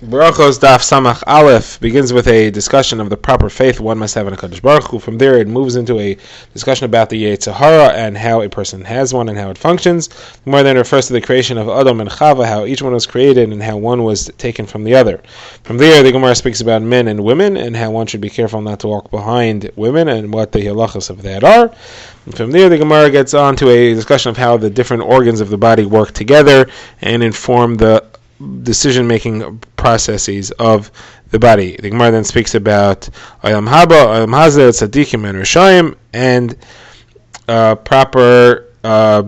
Brachos Daf Samach Aleph begins with a discussion of the proper faith one must have in HaKadosh Baruch Hu. From there, it moves into a discussion about the Yetzer Hara and how a person has one and how it functions. More then refers to the creation of Adam and Chava, how each one was created and how one was taken from the other. From there, the Gemara speaks about men and women and how one should be careful not to walk behind women and what the halachas of that are. And from there, the Gemara gets on to a discussion of how the different organs of the body work together and inform the decision-making processes of the body. The Gemara then speaks about Olam Haba, Olam Hazeh, Tzadikim, and Rishayim, and proper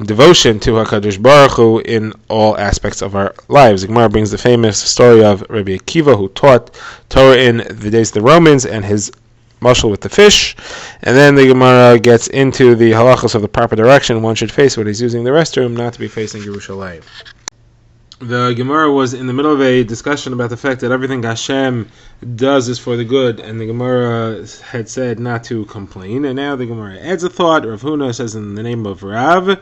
devotion to HaKadosh Baruch Hu in all aspects of our lives. The Gemara brings the famous story of Rabbi Akiva, who taught Torah in the days of the Romans, and his mashal with the fish. And then the Gemara gets into the halachos of the proper direction one should face when he's using the restroom, not to be facing Yerushalayim. The Gemara was in the middle of a discussion about the fact that everything Hashem does is for the good, and the Gemara had said not to complain, and now the Gemara adds a thought. Rav Huna says in the name of Rav, the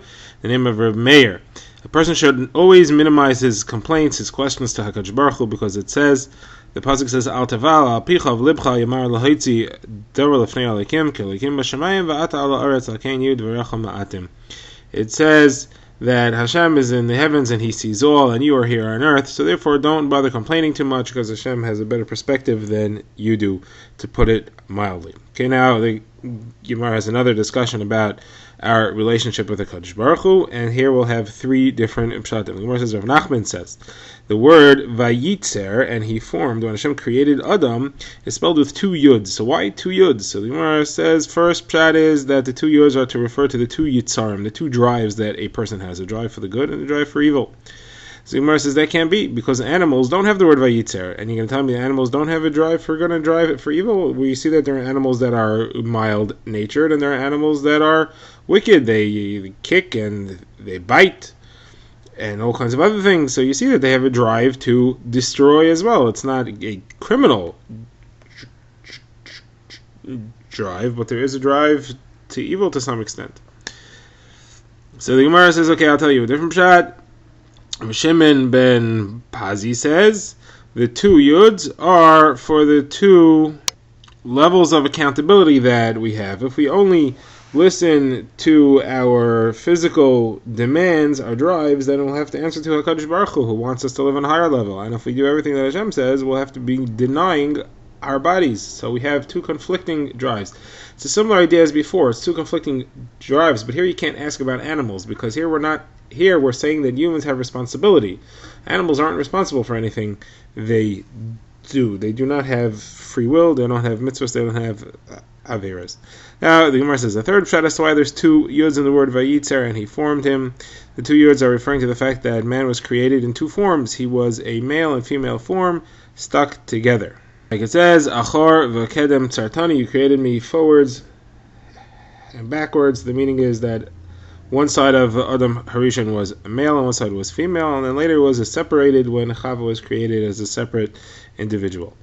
name of Rav Meir, a person should always minimize his complaints, his questions to HaKadosh Baruch Hu, because it says, the pasuk says, Al taval al picha v'libcha yamar lahaitzi dora lefnei alekim ki alekim b'shamayim v'ata ala aretz alkein yud v'recha ma'atim. It says that Hashem is in the heavens and He sees all, and you are here on earth, so therefore don't bother complaining too much, because Hashem has a better perspective than you do, to put it mildly. Okay, now the Gemara has another discussion about our relationship with the HaKadosh Baruch Hu, and here we'll have three different pshatim. The Gemara says, Rav Nachman says, the word vayitzer, and he formed, when Hashem created Adam, is spelled with two yuds. So why two yuds? So the Gemara says, first pshat is that the two yuds are to refer to the two yitzarim, the two drives that a person has, a drive for the good and a drive for evil. So the Gemara says that can't be, because animals don't have the word vayitzer, and you're going to tell me animals don't have a drive for good and drive for evil? We see that there are animals that are mild-natured, and there are animals that are wicked. They kick and they bite and all kinds of other things. So you see that they have a drive to destroy as well. It's not a criminal drive, but there is a drive to evil to some extent. So the Gemara says, okay, I'll tell you a different pshat. Shimon ben Pazi says the two yuds are for the two levels of accountability that we have. If we only listen to our physical demands, our drives, then we'll have to answer to HaKadosh Baruch Hu, who wants us to live on a higher level. And if we do everything that Hashem says, we'll have to be denying our bodies. So we have two conflicting drives. It's a similar idea as before. It's two conflicting drives, but here you can't ask about animals, because here we're saying that humans have responsibility. Animals aren't responsible for anything they do. They do not have free will, they don't have mitzvahs, they don't have averas. Now, the Gemara says the third pshat as to why there's two yuds in the word vayitzer, and he formed him. The two yuds are referring to the fact that man was created in two forms. He was a male and female form stuck together. Like it says, Achor v'kedem tzartani, you created me forwards and backwards. The meaning is that one side of Adam Harishon was male and one side was female, and then later it was separated when Chava was created as a separate individual.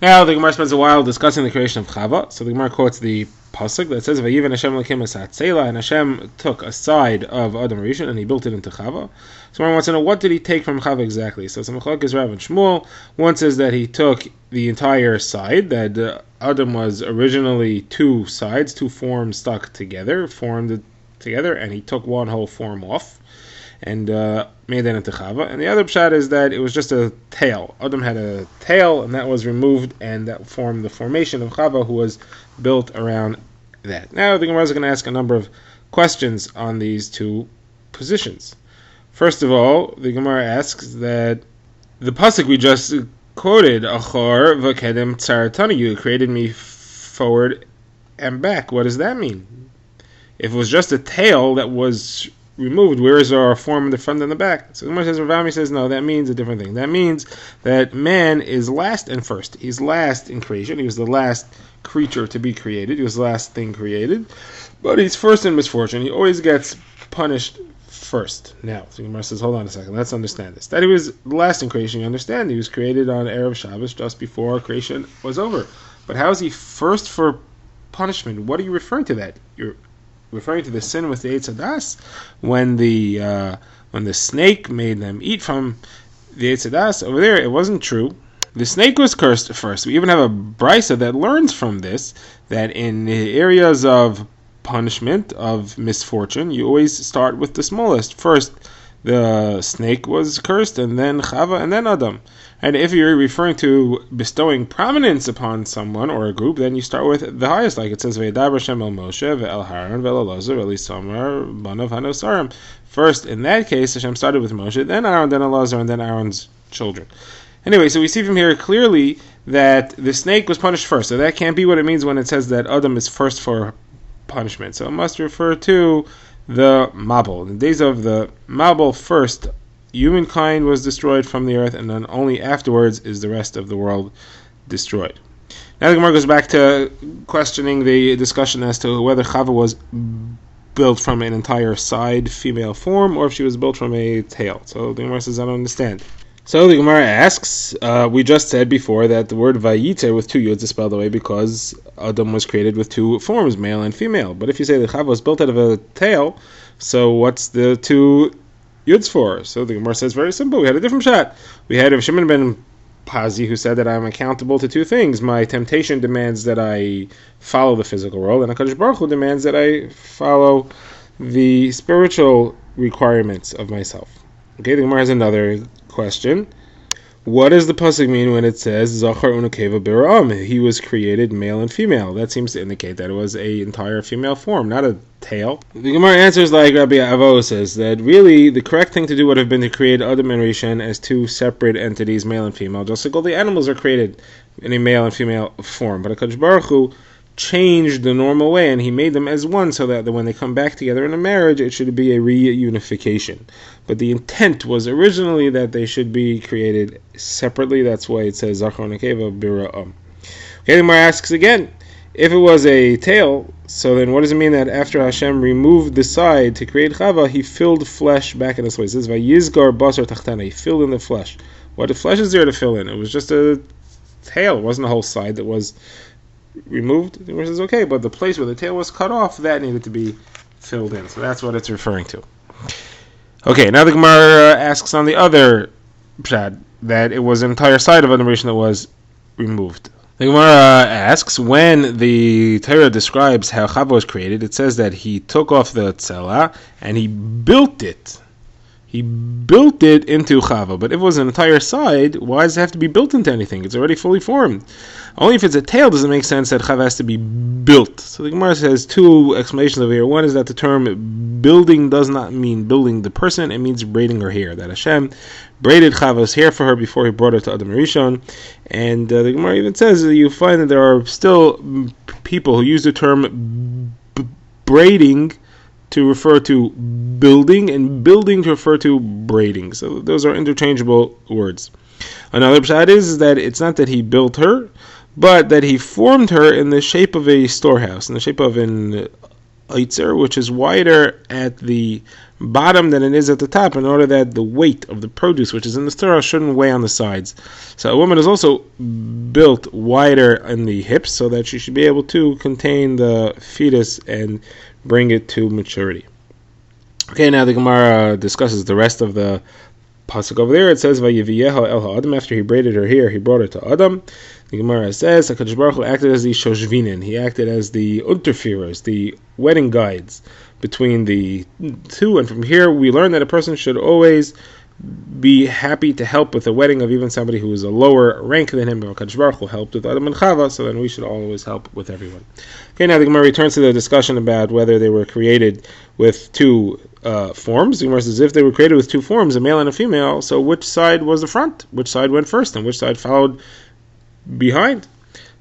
Now the Gemara spends a while discussing the creation of Chava. So the Gemara quotes the pasuk that says, "Vayiven Hashem Elokim es hatzela," and Hashem took a side of Adam Rishon and He built it into Chava. So one wants to know, what did He take from Chava exactly? So some machlokes Rav and Shmuel. One says that He took the entire side, that Adam was originally two sides, two forms stuck together, formed together, and He took one whole form off and made that into Chava. And the other pshat is that it was just a tail. Adam had a tail, and that was removed, and that formed the formation of Chava, who was built around that. Now the Gemara is going to ask a number of questions on these two positions. First of all, the Gemara asks that the pasuk we just quoted, Achor v'kedem tzartani, you created me forward and back. What does that mean? If it was just a tail that was removed, where is our form in the front and the back? So the Gemara says, Ravami says, no, that means a different thing. That means that man is last and first. He's last in creation. He was the last creature to be created. He was the last thing created. But he's first in misfortune. He always gets punished first. Now, so the Gemara says, hold on a second, let's understand this. That he was the last in creation, you understand. He was created on Erev Shabbos, just before creation was over. But how is he first for punishment? What are you referring to that? You're referring to the sin with the Eitz Hadas, when the snake made them eat from the Eitz Hadas. Over there, it wasn't true. The snake was cursed first. We even have a brisa that learns from this, that in the areas of punishment, of misfortune, you always start with the smallest. First, the snake was cursed, and then Chava, and then Adam. And if you're referring to bestowing prominence upon someone or a group, then you start with the highest, like it says, Ve'edaber Hashem el Moshe, ve'el Haron, ve'el Elazar, ve'el Isamar, banav hanosarim. First, in that case, Hashem started with Moshe, then Aaron, then Elazar, and then Aaron's children. Anyway, so we see from here clearly that the snake was punished first. So that can't be what it means when it says that Adam is first for punishment. So it must refer to the Mabul. In the days of the Mabul, first, humankind was destroyed from the earth, and then only afterwards is the rest of the world destroyed. Now the Gemara goes back to questioning the discussion as to whether Chava was built from an entire side female form or if she was built from a tail. So the Gemara says, I don't understand. So the Gemara asks, we just said before that the word Vayiter with two yuds is spelled away because Adam was created with two forms, male and female. But if you say the Chava was built out of a tail, so what's the two yuds for? So the Gemara says very simple. We had a different shot. We had Shimon ben Pazi who said that I'm accountable to two things. My temptation demands that I follow the physical world, and HaKadosh Baruch Hu demands that I follow the spiritual requirements of myself. Okay, the Gemara has another question. What does the pasuk mean when it says Zachar unakeva bira'am? He was created male and female. That seems to indicate that it was a entire female form, not a tail. The Gemara answers like Rabbi Avo says that really the correct thing to do would have been to create Adam and Rishon as two separate entities, male and female, just like all the animals are created in a male and female form. But HaKadosh Baruch Hu changed the normal way, and he made them as one, so that when they come back together in a marriage, it should be a reunification. But the intent was originally that they should be created separately. That's why it says Zachar Nekeva Bira'am. Okay, the Gemara asks again, if it was a tail, so then what does it mean that after Hashem removed the side to create Chava, he filled flesh back in this way? It says Vayizgar Basar Tachtana, he filled in the flesh. What flesh is there to fill in? It was just a tail, it wasn't a whole side that was removed. The Gemara says okay, but the place where the tail was cut off, that needed to be filled in. So that's what it's referring to. Okay, now the Gemara asks on the other pshat that it was an entire side of Adam Rishon that was removed. The Gemara asks, when the Torah describes how Chava was created, it says that he took off the tzela and he built it. He built it into Chava. But if it was an entire side, why does it have to be built into anything? It's already fully formed. Only if it's a tail does it make sense that Chava has to be built. So the Gemara has two explanations over here. One is that the term building does not mean building the person, it means braiding her hair. That Hashem braided Chava's hair for her before he brought her to Adam Rishon. And the Gemara even says that you find that there are still people who use the term braiding to refer to building, and building to refer to braiding. So those are interchangeable words. Another pshat is that it's not that he built her, but that he formed her in the shape of a storehouse, in the shape of an eitzer, which is wider at the bottom than it is at the top, in order that the weight of the produce which is in the storehouse shouldn't weigh on the sides. So a woman is also built wider in the hips so that she should be able to contain the fetus and bring it to maturity. Okay, now the Gemara discusses the rest of the pasuk over there. It says, "Vayiviyeha el ha'adam." After he braided her hair, he brought her to Adam. The Gemara says, HaKadosh Baruch Hu acted as the shoshvinin. He acted as the unterführers, the wedding guides between the two. And from here, we learn that a person should always be happy to help with the wedding of even somebody who is a lower rank than him. But HaKadosh Baruch Hu helped with Adam and Chava, so then we should always help with everyone. Okay, now the Gemara returns to the discussion about whether they were created with two forms. The Gemara says, if they were created with two forms, a male and a female, so which side was the front? Which side went first, and which side followed behind?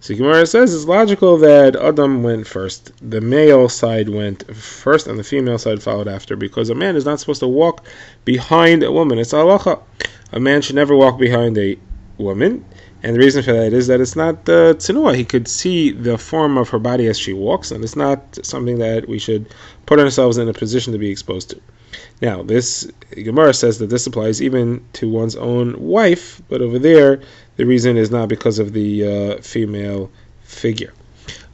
So the Gemara says it's logical that Adam went first, the male side went first, and the female side followed after, because a man is not supposed to walk behind a woman. It's halacha. A man should never walk behind a woman, and the reason for that is that it's not tzinua. He could see the form of her body as she walks, and it's not something that we should put ourselves in a position to be exposed to. Now, this Gemara says that this applies even to one's own wife, but over there, the reason is not because of the female figure.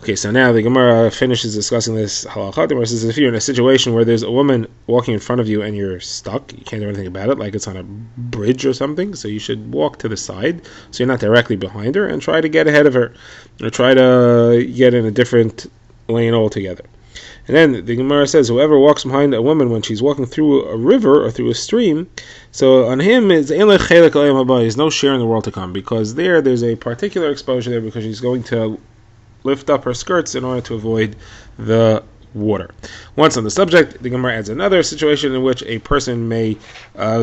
Okay, so now the Gemara finishes discussing this halakha. The Gemara says if you're in a situation where there's a woman walking in front of you and you're stuck, you can't do anything about it, like it's on a bridge or something, so you should walk to the side so you're not directly behind her and try to get ahead of her, or try to get in a different lane altogether. And then the Gemara says whoever walks behind a woman when she's walking through a river or through a stream, so on him is he's no share in the world to come, because there's a particular exposure there because she's going to lift up her skirts in order to avoid the water. Once on the subject, the Gemara adds another situation in which a person may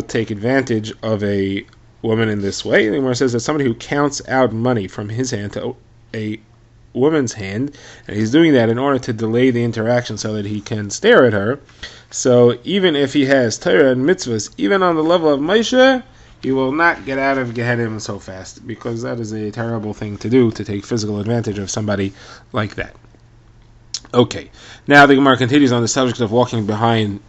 take advantage of a woman in this way. The Gemara says that somebody who counts out money from his hand to a woman's hand, and he's doing that in order to delay the interaction so that he can stare at her. So even if he has Torah and mitzvahs, even on the level of Moshe, he will not get out of Gehenim so fast, because that is a terrible thing to do, to take physical advantage of somebody like that. Okay, now the Gemara continues on the subject of walking behind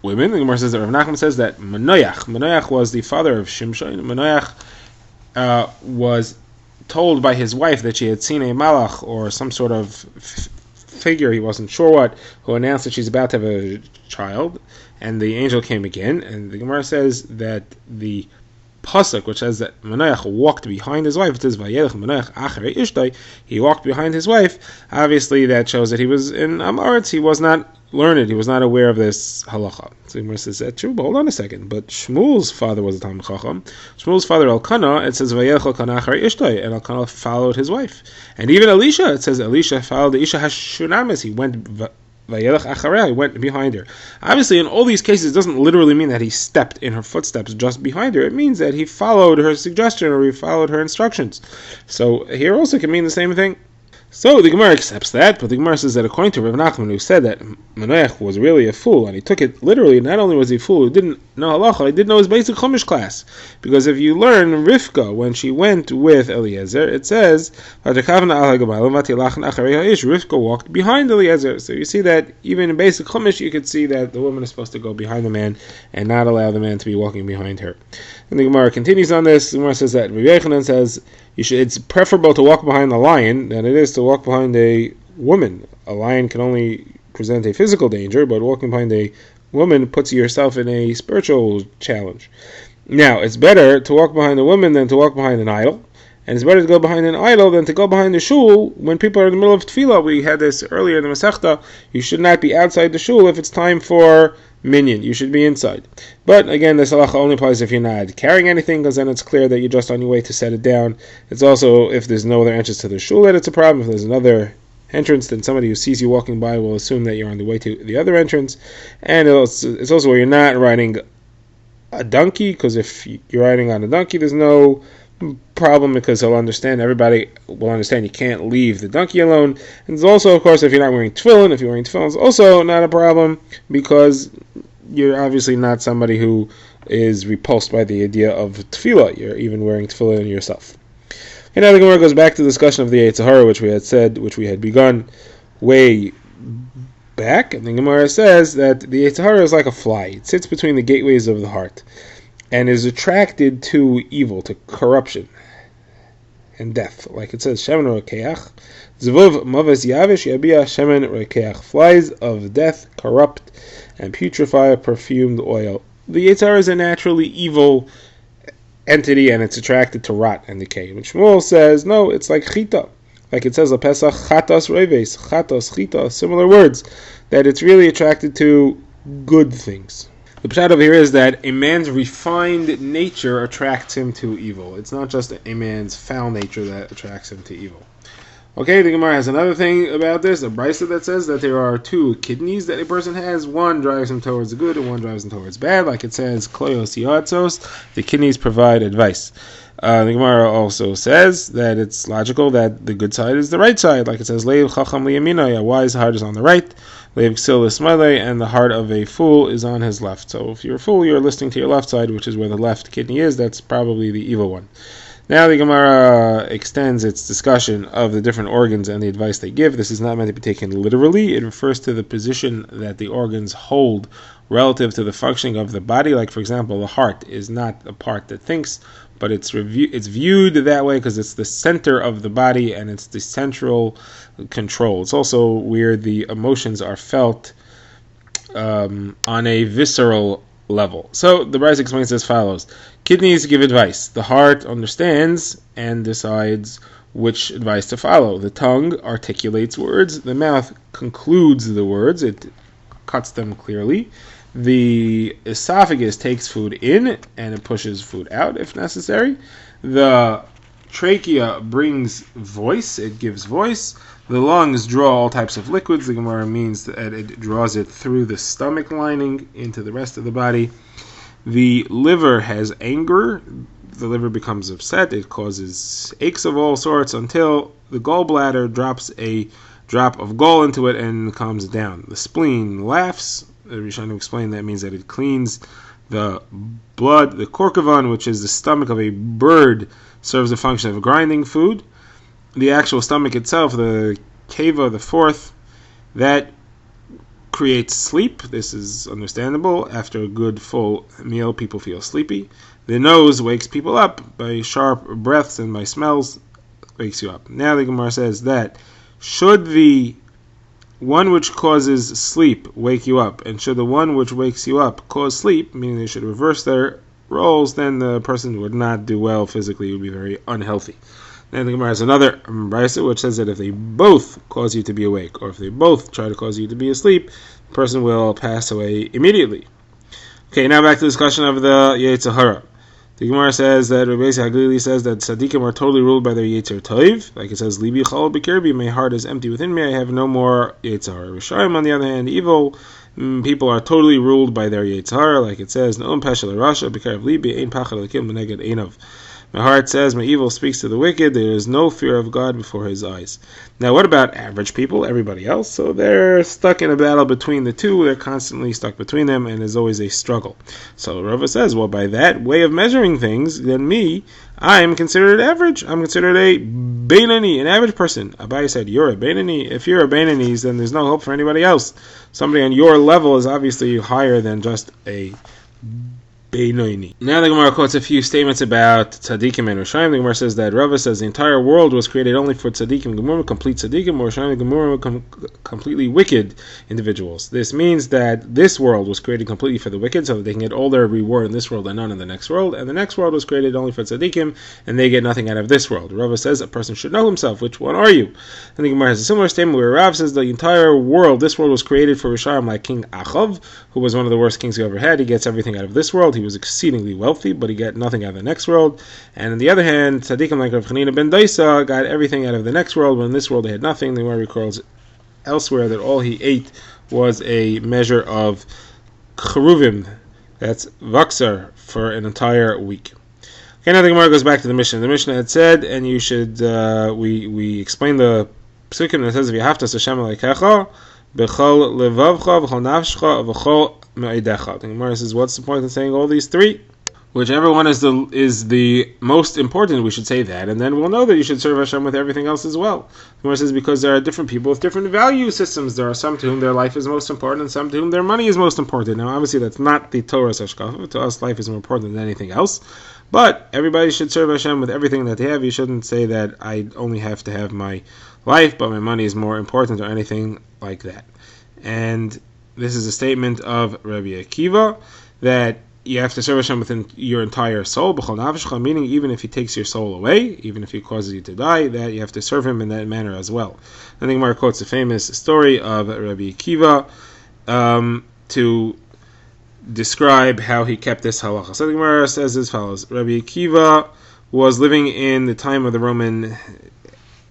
women. The Gemara says that Rav Nachman says that Manoach was the father of Shimshon. Manoach was told by his wife that she had seen a malach, or some sort of figure, he wasn't sure what, who announced that she's about to have a child, and the angel came again, and the Gemara says that the pasuk, which says that Manoach walked behind his wife, it says Vayelech Manoach acharei ishtay, he walked behind his wife. Obviously that shows that he was in Amaretz, he was not learned, he was not aware of this halacha. So the Gemara says that's true, but hold on a second. But Shmuel's father was a Talmid Chacham. Shmuel's father Elkanah, it says Vayelech Elkanah acharei ishtay, and Elkanah followed his wife. And even Elisha, it says Elisha followed the Isha Hashunamis, he went Vayelech acharei, he went behind her. Obviously, in all these cases, it doesn't literally mean that he stepped in her footsteps just behind her. It means that he followed her suggestion, or he followed her instructions. So here also can mean the same thing. So the Gemara accepts that, but the Gemara says that according to Rav Nachman, who said that Manoach was really a fool, and he took it literally, not only was he a fool who didn't know halacha, he didn't know his basic Chumash class. Because if you learn Rivka, when she went with Eliezer, it says, Rivka walked behind Eliezer. So you see that even in basic Chumash, you could see that the woman is supposed to go behind the man and not allow the man to be walking behind her. And the Gemara continues on this. The Gemara says that Rabbi Yochanan says it's preferable to walk behind a lion than it is to walk behind a woman. A lion can only present a physical danger, but walking behind a woman puts yourself in a spiritual challenge. Now, it's better to walk behind a woman than to walk behind an idol, and it's better to go behind an idol than to go behind the shul when people are in the middle of tefillah. We had this earlier in the Masechta. You should not be outside the shul if it's time for minyan. You should be inside. But again, this halacha only applies if you're not carrying anything, because then it's clear that you're just on your way to set it down. It's also if there's no other entrance to the shul that it's a problem. If there's another entrance, then somebody who sees you walking by will assume that you're on the way to the other entrance. And it's also where you're not riding a donkey, because if you're riding on a donkey, there's no problem, because everybody will understand you can't leave the donkey alone. And it's also, of course, if you're not wearing tefillin, it's also not a problem, because you're obviously not somebody who is repulsed by the idea of tefillah. You're even wearing tefillin yourself. And now the Gemara goes back to the discussion of the Yetzer Hara, which we had begun way back, and the Gemara says that the Yetzer Hara is like a fly. It sits between the gateways of the heart and is attracted to evil, to corruption and death. Like it says, Shemen Rokeach, Zvuv Maves Yavish Yabia Shemen Rokeach, flies of death corrupt and putrefy perfumed oil. The Yetzer Hara is a naturally evil entity, and it's attracted to rot and decay. And Shmuel says, no, it's like chita. Like it says, Pesach chatos reves, chatos, chita, similar words, that it's really attracted to good things. The pshat over here is that a man's refined nature attracts him to evil. It's not just a man's foul nature that attracts him to evil. Okay, the Gemara has another thing about this, a brisa that says that there are two kidneys that a person has. One drives him towards the good and one drives him towards bad. Like it says, kloyos yatzos, the kidneys provide advice. The Gemara also says that it's logical that the good side is the right side. Like it says, leiv chacham liyamina, a wise heart is on the right. Leiv ksil l'smalei, and the heart of a fool is on his left. So if you're a fool, you're listening to your left side, which is where the left kidney is. That's probably the evil one. Now the Gemara extends its discussion of the different organs and the advice they give. This is not meant to be taken literally. It refers to the position that the organs hold relative to the functioning of the body. Like, for example, the heart is not a part that thinks, but it's viewed that way because it's the center of the body and it's the central control. It's also where the emotions are felt on a visceral level. So the Brachos explains as follows: kidneys give advice. The heart understands and decides which advice to follow. The tongue articulates words. The mouth concludes the words. It cuts them clearly. The esophagus takes food in and it pushes food out if necessary. The trachea brings voice. It gives voice. The lungs draw all types of liquids. The Gemara means that it draws it through the stomach lining into the rest of the body. The liver has anger. The liver becomes upset. It causes aches of all sorts until the gallbladder drops a drop of gall into it and calms down. The spleen laughs. The Rishonim explain that means that it cleans the blood. The korkavan, which is the stomach of a bird, serves the function of grinding food. The actual stomach itself, the keva, the fourth, that creates sleep. This is understandable. After a good full meal, people feel sleepy. The nose wakes people up by sharp breaths and by smells, wakes you up. Now the Gemara says that should the one which causes sleep wake you up, and should the one which wakes you up cause sleep, meaning they should reverse their roles, then the person would not do well physically. It would be very unhealthy. Then the Gemara has another brisa which says that if they both cause you to be awake, or if they both try to cause you to be asleep, the person will pass away immediately. Okay, now back to the discussion of the Yetzer Hara. The Gemara says that Rabbi Haglili says that tzaddikim are totally ruled by their Yetzer Tov. Like it says, Libi chal b'kirbi, my heart is empty within me, I have no more Yetzer Hara. Rishayim, on the other hand, evil people are totally ruled by their Yetzer Hara. Like it says, Na'um peshel rasha b'karav libi, ein pachad l'kim b'neged einov. My heart says, my evil speaks to the wicked, there is no fear of God before his eyes. Now what about average people, everybody else? So they're stuck in a battle between the two, they're constantly stuck between them, and there's always a struggle. So Rava says, well, by that way of measuring things, then me, I'm considered average. I'm considered a Beinani, an average person. Abai said, you're a Beinani. If you're a Beinani, then there's no hope for anybody else. Somebody on your level is obviously higher than just a Beinoini. Now the Gemara quotes a few statements about tzaddikim and Rishayim. The Gemara says that Rava says the entire world was created only for tzaddikim Gemura, complete tzaddikim, or Rishayim Gemura, completely wicked individuals. This means that this world was created completely for the wicked, so that they can get all their reward in this world and none in the next world, and the next world was created only for tzaddikim, and they get nothing out of this world. Rava says a person should know himself. Which one are you? And the Gemara has a similar statement where Rav says the entire world, this world was created for Rishayim, like King Achav, who was one of the worst kings he ever had. He gets everything out of this world. He was exceedingly wealthy, but he got nothing out of the next world. And on the other hand, tzaddikim like Rav Chanina ben Daisa got everything out of the next world, but in this world they had nothing. The Gemara recalls elsewhere that all he ate was a measure of cheruvim, that's vaksar, for an entire week. Okay, now the Gemara goes back to the Mishnah. The Mishnah had said, and you should, we explained the psukim that says, if you have to Hashem aleikecha, b'chol levavcha, v'chol nafshcha, v'chol me'idecha. The Gemara says, what's the point in saying all these three? Whichever one is the most important, we should say that, and then we'll know that you should serve Hashem with everything else as well. The Gemara says, because there are different people with different value systems. There are some to whom their life is most important, and some to whom their money is most important. Now, obviously, that's not the Torah's hashkafa. To us, life is more important than anything else. But everybody should serve Hashem with everything that they have. You shouldn't say that I only have to have my life, but my money is more important, or anything like that. And this is a statement of Rabbi Akiva, that you have to serve Hashem within your entire soul, meaning even if he takes your soul away, even if he causes you to die, that you have to serve him in that manner as well. I think Gemara quotes a famous story of Rabbi Akiva to describe how he kept this halacha. So the Gemara says as follows: Rabbi Akiva was living in the time of the Roman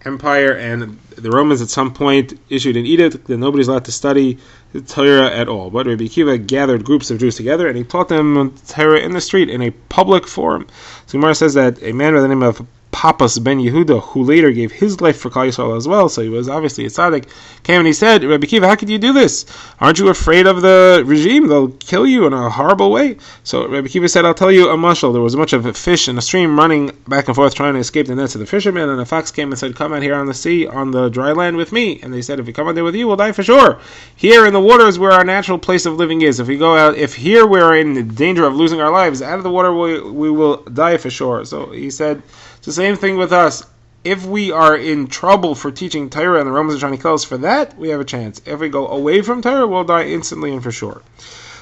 Empire, and the Romans at some point issued an edict that nobody's allowed to study the Torah at all. But Rabbi Akiva gathered groups of Jews together, and he taught them Torah in the street, in a public forum. So Gemara says that a man by the name of Papas ben Yehuda, who later gave his life for Klal Yisrael as well, so he was obviously a tzaddik, came and he said, Rabbi Akiva, how could you do this? Aren't you afraid of the regime? They'll kill you in a horrible way. So Rabbi Akiva said, I'll tell you a mashal. There was a bunch of fish in a stream running back and forth trying to escape the nets of the fishermen, and a fox came and said, come out here on the sea, on the dry land with me. And they said, if we come out there with you, we'll die for sure. Here in the water is where our natural place of living is. If we go out, if here we're in danger of losing our lives, out of the water we will die for sure. So he said, it's the same thing with us. If we are in trouble for teaching Torah and the Romans are trying to kill us for that, we have a chance. If we go away from Torah, we'll die instantly and for sure.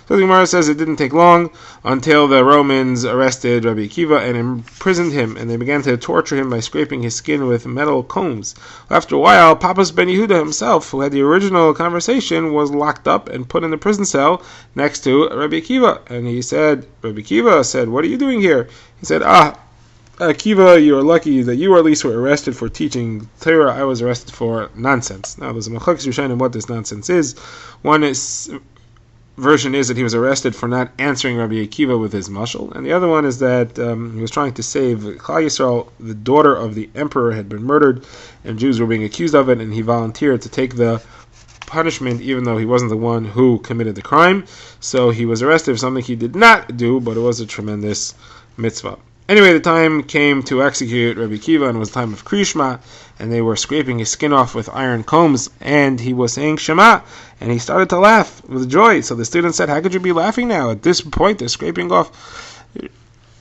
So the Gemara says it didn't take long until the Romans arrested Rabbi Akiva and imprisoned him, and they began to torture him by scraping his skin with metal combs. After a while, Papas ben Yehuda himself, who had the original conversation, was locked up and put in the prison cell next to Rabbi Akiva. And Rabbi Akiva said, what are you doing here? He said, Akiva, you are lucky that you at least were arrested for teaching Torah. I was arrested for nonsense. Now, there's a machlokes rishonim what this nonsense is. One version is that he was arrested for not answering Rabbi Akiva with his mashal, and the other one is that he was trying to save Klal Yisrael. The daughter of the emperor had been murdered, and Jews were being accused of it, and he volunteered to take the punishment even though he wasn't the one who committed the crime. So he was arrested for something he did not do, but it was a tremendous mitzvah. Anyway, the time came to execute Rabbi Akiva, and it was the time of Krishma, and they were scraping his skin off with iron combs, and he was saying Shema, and he started to laugh with joy. So the student said, how could you be laughing now? At this point, they're scraping off.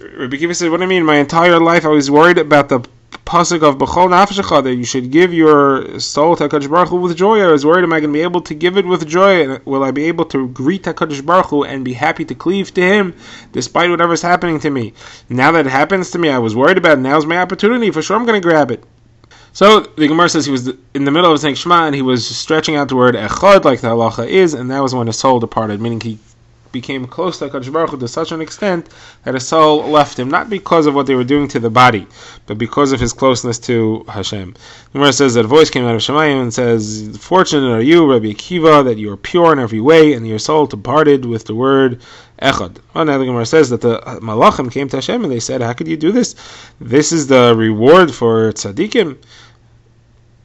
Rabbi Akiva said, what do I mean? My entire life I was worried about the pasuk of B'chol nafshecha, that you should give your soul to HaKadosh Baruch Hu with joy. I was worried, am I going to be able to give it with joy? And will I be able to greet HaKadosh Baruch Hu and be happy to cleave to Him despite whatever's happening to me? Now that it happens to me, I was worried about it. Now's my opportunity. For sure I'm going to grab it. So the Gemara says he was in the middle of saying Shema, and he was stretching out the word echad like the halacha is, and that was when his soul departed, meaning he became close to HaKadosh Baruch Hu to such an extent that his soul left him, not because of what they were doing to the body, but because of his closeness to Hashem. The Gemara says that a voice came out of Shemayim and says, fortunate are you, Rabbi Akiva, that you are pure in every way, and your soul departed with the word echad. Well, now the Gemara says that the Malachim came to Hashem and they said, how could you do this? This is the reward for tzaddikim.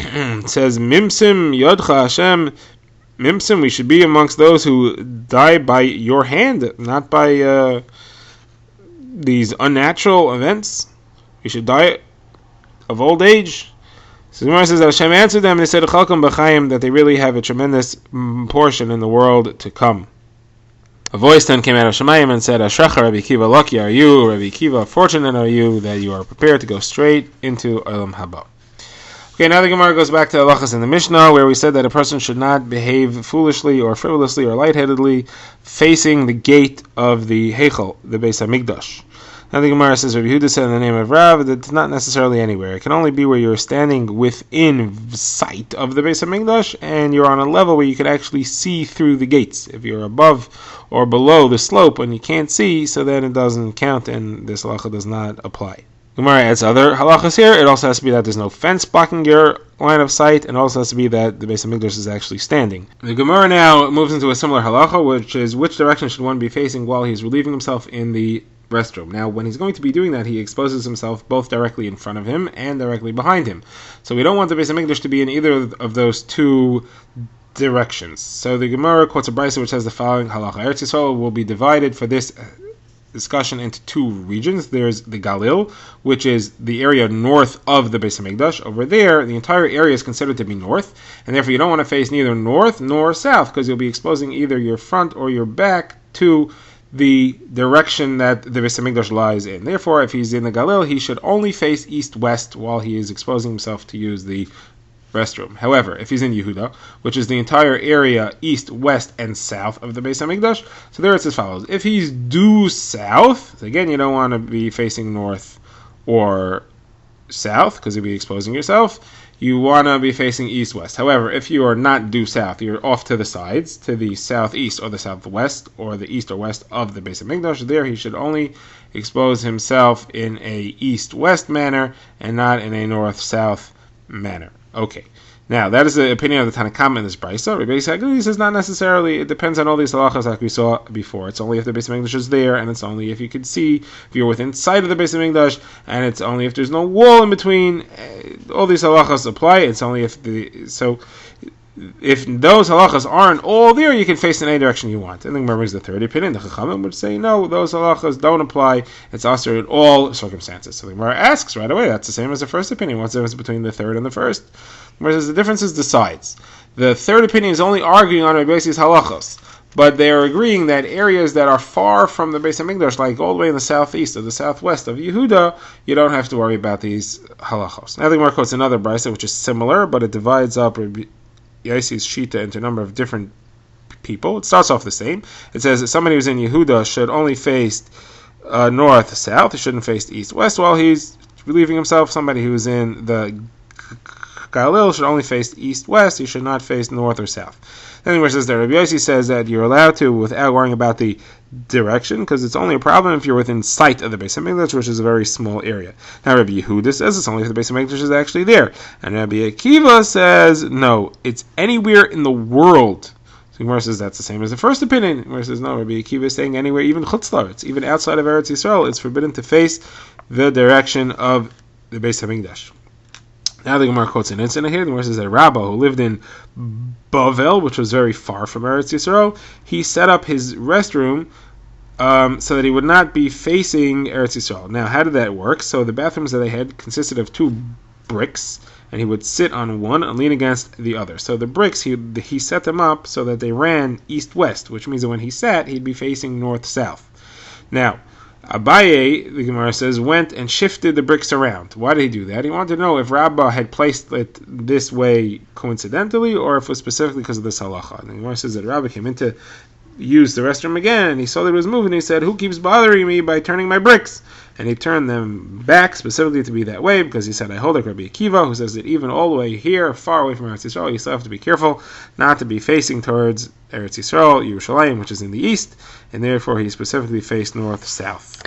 It says, Mimsim Yodcha Hashem, Mimsim, we should be amongst those who die by your hand, not by these unnatural events. We should die of old age. So the Gemara says that Hashem answered them and they said, that they really have a tremendous portion in the world to come. A voice then came out of Shemayim and said, Ashrecha Rabbi Akiva, lucky are you, Rabbi Akiva, fortunate are you that you are prepared to go straight into Olam Haba. Okay, now the Gemara goes back to the halachas in the Mishnah, where we said that a person should not behave foolishly or frivolously or lightheadedly facing the gate of the Heichal, the Beis HaMikdash. Now the Gemara says, Rabbi Yehuda said in the name of Rav, that it's not necessarily anywhere. It can only be where you're standing within sight of the Beis HaMikdash, and you're on a level where you can actually see through the gates. If you're above or below the slope and you can't see, so then it doesn't count, and this halacha does not apply. Gemara adds other halachas here. It also has to be that there's no fence blocking your line of sight, and also has to be that the Beis HaMikdash is actually standing. The Gemara now moves into a similar halacha, which is which direction should one be facing while he's relieving himself in the restroom. Now, when he's going to be doing that, he exposes himself both directly in front of him and directly behind him. So we don't want the Beis HaMikdash to be in either of those two directions. So the Gemara quotes a brisa which has the following halacha. Eretz Yisrael will be divided for this discussion into two regions. There's the Galil, which is the area north of the Beis HaMikdash. Over there, the entire area is considered to be north, and therefore you don't want to face neither north nor south, because you'll be exposing either your front or your back to the direction that the Beis HaMikdash lies in. Therefore, if he's in the Galil, he should only face east-west while he is exposing himself to use the restroom. However, if he's in Yehuda, which is the entire area east, west, and south of the Beis HaMikdash, so there it's as follows. If he's due south, again, you don't want to be facing north or south, because you'll be exposing yourself. You want to be facing east-west. However, if you are not due south, you're off to the sides, to the southeast or the southwest, or the east or west of the Beis HaMikdash, there he should only expose himself in a east-west manner, and not in a north-south manner. Okay. Now, that is the opinion of the Tanakhama in this brisa. Rabbi Yisrael says not necessarily. It depends on all these halachas like we saw before. It's only if the Beis Hamikdash is there, and it's only if you can see, if you're within sight of the Beis Hamikdash, and it's only if there's no wall in between. All these halachas apply. It's only if if those halachas aren't all there, you can face in any direction you want. And the Gemara brings the third opinion. The Chachamim would say, no, those halachas don't apply. It's also in all circumstances. So the Gemara asks right away, that's the same as the first opinion. What's the difference between the third and the first? Whereas the difference is the sides. The third opinion is only arguing on Rabbi Yossi's halachas, but they are agreeing that areas that are far from the Beis Hamikdash, like all the way in the southeast or the southwest of Yehuda, you don't have to worry about these halachos. Now the Gemara quotes another brisa which is similar, but it divides up Rabbi Yossi's shita into a number of different people. It starts off the same. It says that somebody who's in Yehuda should only face north-south. He shouldn't face east-west while he's relieving himself. Somebody who's in the Galil should only face east-west. He should not face north or south. Then it says that Rabbi Yossi says that you're allowed to without worrying about the direction, because it's only a problem if you're within sight of the Beis Hamikdash, which is a very small area. Now Rabbi Yehuda says it's only if the Beis Hamikdash is actually there, and Rabbi Akiva says no, it's anywhere in the world. So Gemara says that's the same as the first opinion. Gemara says no, Rabbi Akiva is saying anywhere, even Chutz La'aretz, even outside of Eretz Yisrael, it's forbidden to face the direction of the Beis Hamikdash. Now the Gemara quotes an incident here. The Gemara says that Rabbah, who lived in Bavel, which was very far from Eretz Yisrael, he set up his restroom so that he would not be facing Eretz Yisrael. Now, how did that work? So the bathrooms that they had consisted of two bricks, and he would sit on one and lean against the other. So the bricks, he set them up so that they ran east-west, which means that when he sat, he'd be facing north-south. Now, Abaye, the Gemara says, went and shifted the bricks around. Why did he do that? He wanted to know if Rabbah had placed it this way coincidentally, or if it was specifically because of this halacha. And the Gemara says that Rabbah came in to use the restroom again, and he saw that it was moving, and he said, who keeps bothering me by turning my bricks? And he turned them back specifically to be that way, because he said, I hold like Rabbi Akiva, who says that even all the way here, far away from Eretz Yisrael, you still have to be careful not to be facing towards Eretz Yisrael, Yerushalayim, which is in the east, and therefore he specifically faced north-south.